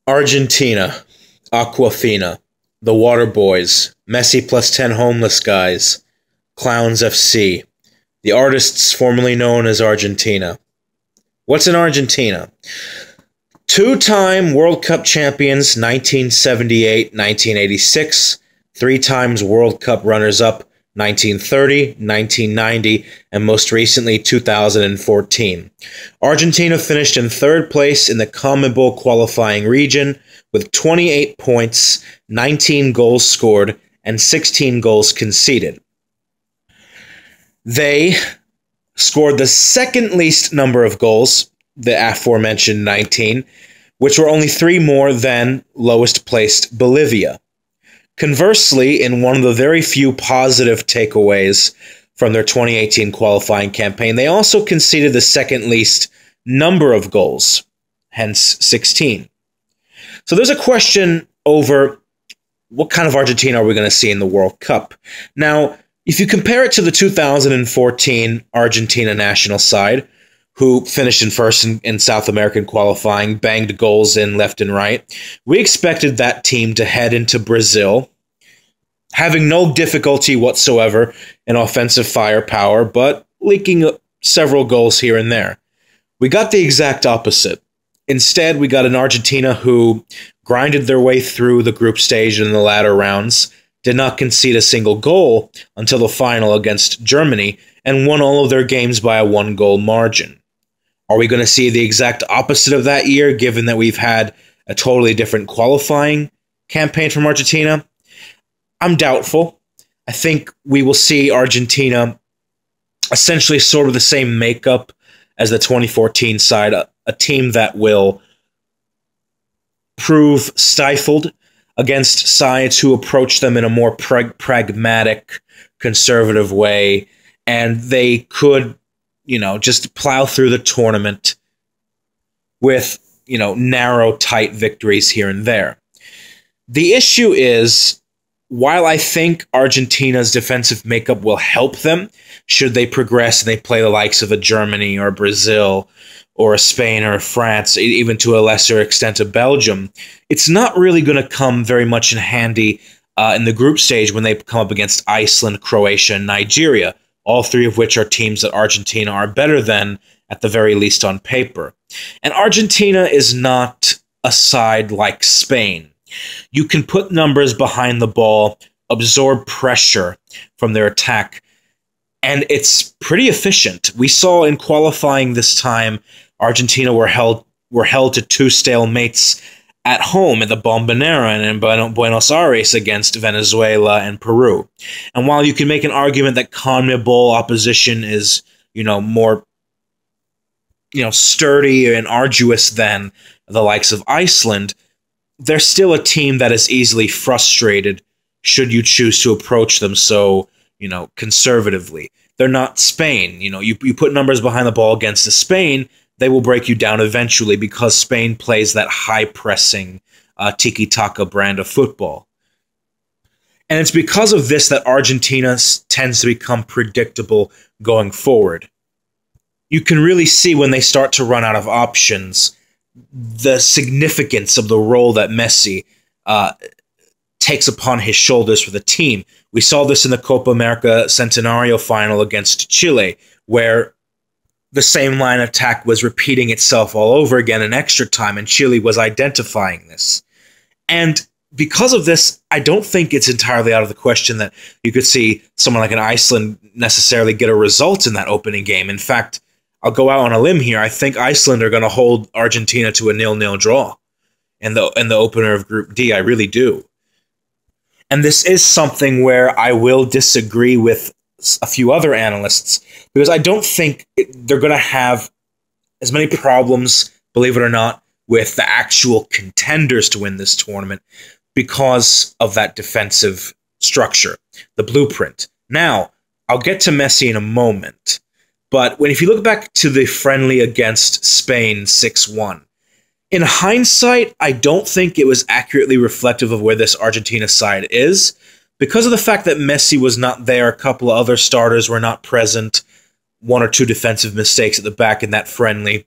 Argentina, Aquafina, The Water Boys, Messi plus 10 Homeless Guys, Clowns FC, the artists formerly known as Argentina. What's in Argentina? Two-time World Cup champions 1978, 1986, three times World Cup runners-up 1930, 1990, and most recently 2014. Argentina finished in third place in the CONMEBOL qualifying region with 28 points, 19 goals scored, and 16 goals conceded. They scored the second least number of goals, the aforementioned 19, which were only 3 more than lowest placed Bolivia. Conversely, in one of the very few positive takeaways from their 2018 qualifying campaign, they also conceded the second least number of goals, hence 16. So there's a question over what kind of Argentina are we going to see in the World Cup. Now, if you compare it to the 2014 Argentina national side, who finished in first in South American qualifying, banged goals in left and right, we expected that team to head into Brazil, having no difficulty whatsoever in offensive firepower, but leaking several goals here and there. We got the exact opposite. Instead, we got an Argentina who grinded their way through the group stage and the latter rounds, did not concede a single goal until the final against Germany, and won all of their games by a 1-goal margin. Are we going to see the exact opposite of that year, given that we've had a totally different qualifying campaign from Argentina? I'm doubtful. I think we will see Argentina essentially sort of the same makeup as the 2014 side, a team that will prove stifled against sides who approach them in a more pragmatic, conservative way, and they could, just plow through the tournament with, narrow, tight victories here and there. The issue is, while I think Argentina's defensive makeup will help them, should they progress and they play the likes of a Germany or Brazil or a Spain or a France, even to a lesser extent a Belgium, it's not really going to come very much in handy in the group stage when they come up against Iceland, Croatia, and Nigeria, all three of which are teams that Argentina are better than, at the very least on paper. And Argentina is not a side like Spain. You can put numbers behind the ball, absorb pressure from their attack, and it's pretty efficient. We saw in qualifying this time, Argentina were held to 2 stalemates at home at the Bombonera and in Buenos Aires against Venezuela and Peru. And while you can make an argument that CONMEBOL opposition is, more, sturdy and arduous than the likes of Iceland, they're still a team that is easily frustrated should you choose to approach them so, conservatively. They're not Spain. You put numbers behind the ball against Spain, they will break you down eventually because Spain plays that high-pressing tiki-taka brand of football. And it's because of this that Argentina tends to become predictable going forward. You can really see when they start to run out of options the significance of the role that Messi takes upon his shoulders for the team. We saw this in the Copa America Centenario final against Chile, where the same line of attack was repeating itself all over again in extra time, and Chile was identifying this. And because of this, I don't think it's entirely out of the question that you could see someone like an Iceland necessarily get a result in that opening game. In fact, I'll go out on a limb here. I think Iceland are going to hold Argentina to a 0-0 draw in the opener of Group D. I really do. And this is something where I will disagree with a few other analysts, because I don't think they're going to have as many problems, believe it or not, with the actual contenders to win this tournament because of that defensive structure, the blueprint. Now, I'll get to Messi in a moment, but if you look back to the friendly against Spain 6-1, in hindsight, I don't think it was accurately reflective of where this Argentina side is, because of the fact that Messi was not there, a couple of other starters were not present, 1 or 2 defensive mistakes at the back in that friendly.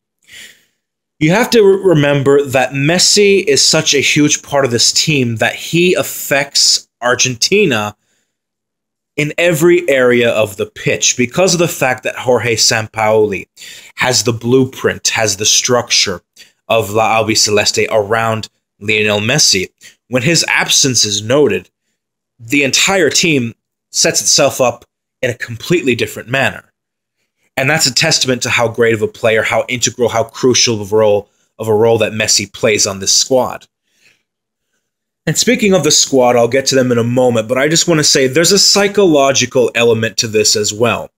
You have to remember that Messi is such a huge part of this team that he affects Argentina in every area of the pitch because of the fact that Jorge Sampaoli has the blueprint, has the structure of La Albiceleste around Lionel Messi. When his absence is noted, the entire team sets itself up in a completely different manner. And that's a testament to how great of a player, how integral, how crucial of a role that Messi plays on this squad. And speaking of the squad, I'll get to them in a moment, but I just want to say there's a psychological element to this as well.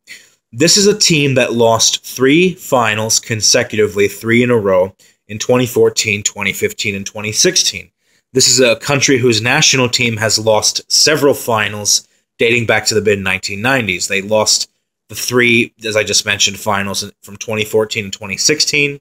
This is a team that lost 3 finals consecutively, 3 in a row, in 2014, 2015, and 2016. This is a country whose national team has lost several finals dating back to the mid-1990s. They lost the 3, as I just mentioned, finals from 2014 and 2016.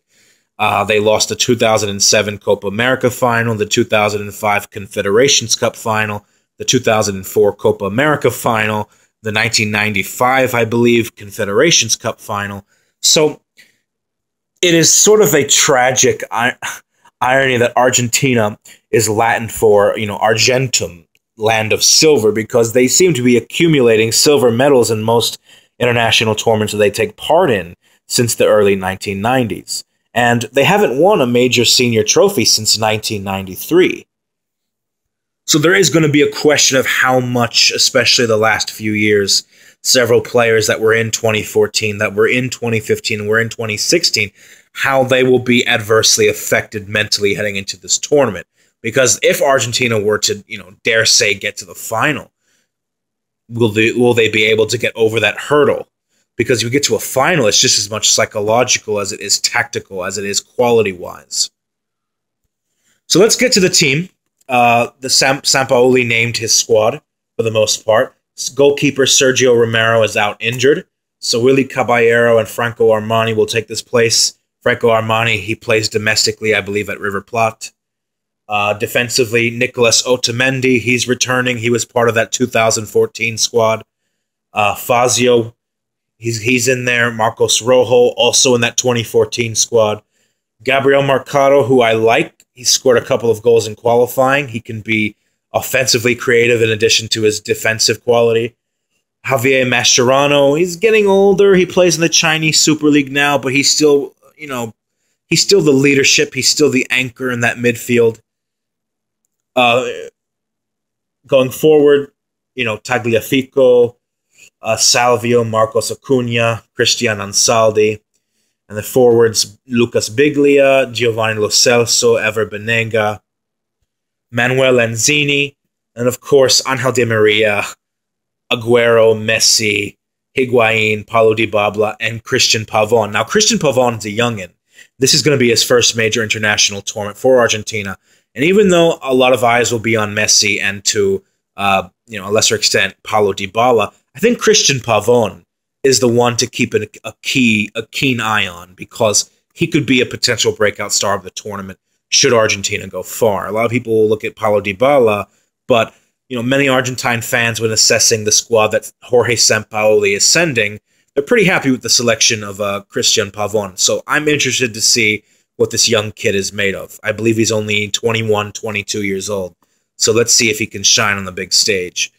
They lost the 2007 Copa America final, the 2005 Confederations Cup final, the 2004 Copa America final, the 1995, I believe, Confederations Cup final. So it is sort of a tragic irony that Argentina is Latin for, Argentum, land of silver, because they seem to be accumulating silver medals in most international tournaments that they take part in since the early 1990s. And they haven't won a major senior trophy since 1993. So there is going to be a question of how much, especially the last few years, several players that were in 2014, that were in 2015, and were in 2016, how they will be adversely affected mentally heading into this tournament. Because if Argentina were to, dare say, get to the final, will they be able to get over that hurdle? Because you get to a final, it's just as much psychological as it is tactical, as it is quality-wise. So let's get to the team. Sampaoli named his squad for the most part. Goalkeeper Sergio Romero is out injured, so Willy Caballero and Franco Armani will take this place. Franco Armani, he plays domestically, I believe, at River Plate. Defensively, Nicolas Otamendi, he's returning. He was part of that 2014 squad. Fazio, he's in there. Marcos Rojo, also in that 2014 squad. Gabriel Mercado, who I like. He scored a couple of goals in qualifying. He can be offensively creative in addition to his defensive quality. Javier Mascherano, he's getting older. He plays in the Chinese Super League now, but he's still, he's still the leadership. He's still the anchor in that midfield. Going forward, Tagliafico, Salvio, Marcos Acuna, Christian Ansaldi, and the forwards, Lucas Biglia, Giovanni Lo Celso, Ever Banega, Manuel Lanzini, and of course, Angel Di Maria, Aguero, Messi, Higuain, Paulo Dybala, and Christian Pavon. Now, Christian Pavon is a youngin'. This is going to be his first major international tournament for Argentina. And even though a lot of eyes will be on Messi and to a lesser extent Paulo Dybala, I think Christian Pavon is the one to keep a keen eye on, because he could be a potential breakout star of the tournament should Argentina go far. A lot of people will look at Paulo Dybala, but many Argentine fans, when assessing the squad that Jorge Sampaoli is sending, they're pretty happy with the selection of Christian Pavon. So I'm interested to see what this young kid is made of. I believe he's only 21, 22 years old. So let's see if he can shine on the big stage.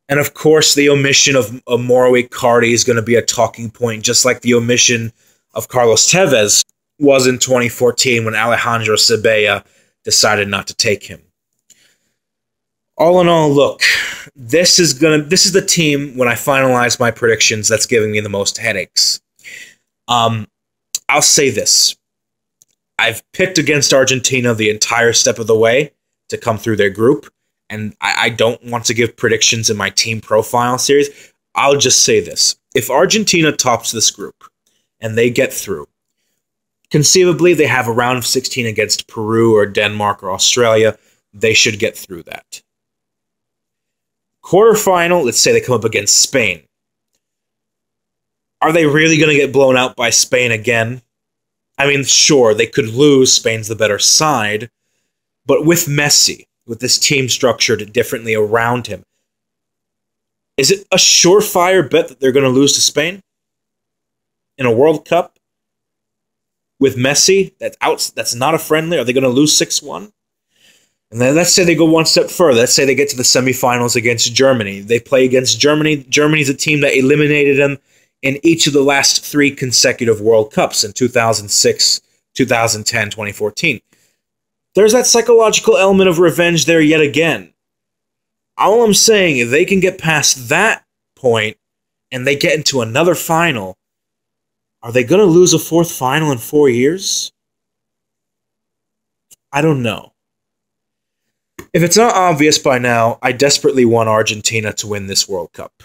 And of course, the omission of Mauro Icardi is going to be a talking point, just like the omission of Carlos Tevez was in 2014 when Alejandro Sebella decided not to take him. All in all, look, this is the team, when I finalize my predictions, that's giving me the most headaches. I'll say this. I've picked against Argentina the entire step of the way to come through their group, and I don't want to give predictions in my team profile series. I'll just say this. If Argentina tops this group and they get through, conceivably they have a round of 16 against Peru or Denmark or Australia. They should get through that. Quarterfinal, let's say they come up against Spain. Are they really going to get blown out by Spain again? I mean, sure, they could lose. Spain's the better side. But with Messi, with this team structured differently around him, is it a surefire bet that they're going to lose to Spain in a World Cup? with Messi, that's not a friendly. Are they going to lose 6-1? And then let's say they go one step further. Let's say they get to the semifinals against Germany. They play against Germany. Germany's a team that eliminated them in each of the last 3 consecutive World Cups in 2006, 2010, 2014. There's that psychological element of revenge there yet again. All I'm saying, if they can get past that point and they get into another final, are they going to lose a 4th final in 4 years? I don't know. If it's not obvious by now, I desperately want Argentina to win this World Cup.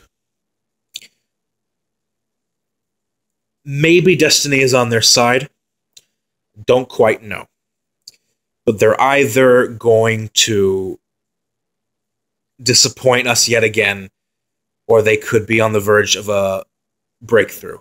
Maybe destiny is on their side. Don't quite know. But they're either going to disappoint us yet again, or they could be on the verge of a breakthrough.